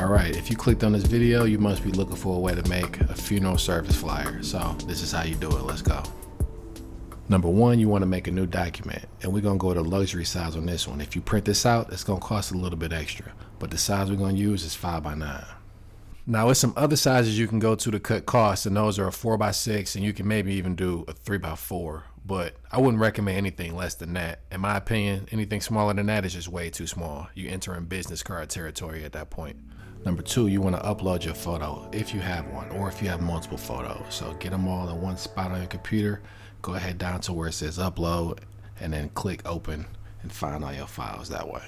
Alright, if you clicked on this video, you must be looking for a way to make a funeral service flyer. So this is how you do it. Let's go. Number one, you want to make a new document, and we're going to go to luxury size on this one. If you print this out, it's going to cost a little bit extra, but the size we're going to use is 5x9. Now, there's some other sizes you can go to cut costs, and those are a 4x6, and you can maybe even do a 3x4, but I wouldn't recommend anything less than that. In my opinion, anything smaller than that is just way too small. You enter in business card territory at that point. Number two, you want to upload your photo if you have one, or if you have multiple photos. So get them all in one spot on your computer. Go ahead down to where it says upload, and then click open and find all your files that way.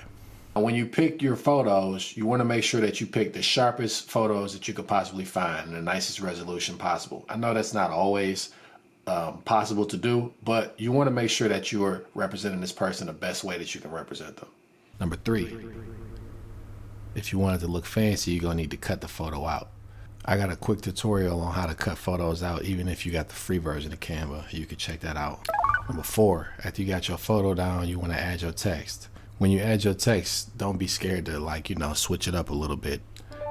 When you pick your photos, you want to make sure that you pick the sharpest photos that you could possibly find in the nicest resolution possible. I know that's not always possible to do, but you want to make sure that you are representing this person the best way that you can represent them. Number three, if you want it to look fancy, you're going to need to cut the photo out. I got a quick tutorial on how to cut photos out, even if you got the free version of Canva. You can check that out. Number four, after you got your photo down, you want to add your text. When you add your text, don't be scared to switch it up a little bit.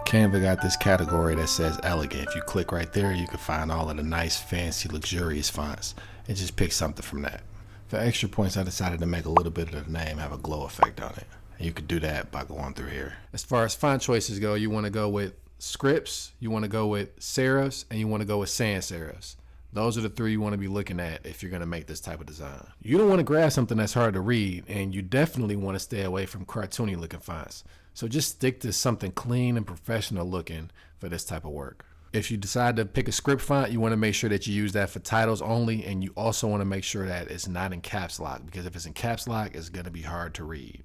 Canva got this category that says elegant. If you click right there, you can find all of the nice, fancy, luxurious fonts and just pick something from that. For extra points, I decided to make a little bit of the name have a glow effect on it. And you could do that by going through here. As far as font choices go, you want to go with scripts, you want to go with serifs, and you want to go with sans serifs. Those are the three you want to be looking at if you're going to make this type of design. You don't want to grab something that's hard to read, and you definitely want to stay away from cartoony looking fonts. So just stick to something clean and professional looking for this type of work. If you decide to pick a script font, you want to make sure that you use that for titles only, and you also want to make sure that it's not in caps lock, because if it's in caps lock, it's going to be hard to read.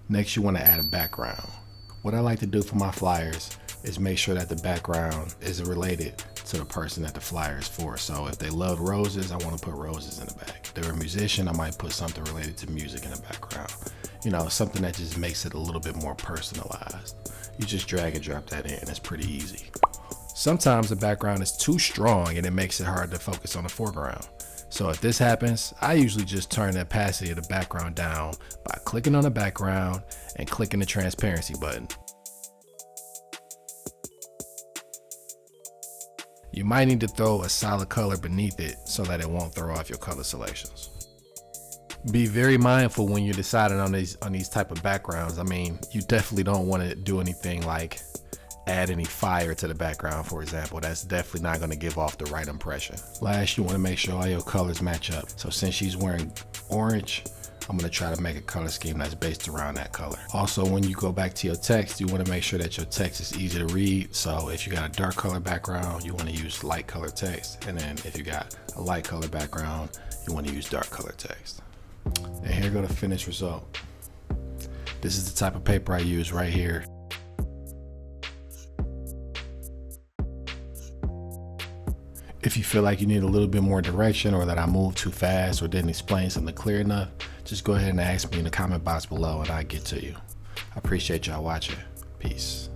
Next, you want to add a background. What I like to do for my flyers is make sure that the background is related to the person that the flyer is for. So if they love roses, I want to put roses in the back. If they're a musician, I might put something related to music in the background. Something that just makes it a little bit more personalized. You just drag and drop that in. It's pretty easy. Sometimes the background is too strong and it makes it hard to focus on the foreground. So if this happens, I usually just turn the opacity of the background down by clicking on the background and clicking the transparency button. You might need to throw a solid color beneath it so that it won't throw off your color selections. Be very mindful when you're deciding on these type of backgrounds. You definitely don't want to do anything like add any fire to the background, for example. That's definitely not going to give off the right impression. Last, you want to make sure all your colors match up. So since she's wearing orange, I'm going to try to make a color scheme that's based around that color. Also, when you go back to your text, you want to make sure that your text is easy to read. So if you got a dark color background, you want to use light color text. And then if you got a light color background, you want to use dark color text. And here go the finished result. This is the type of paper I use right here. If you feel like you need a little bit more direction, or that I moved too fast or didn't explain something clear enough, just go ahead and ask me in the comment box below and I'll get to you. I appreciate y'all watching. Peace.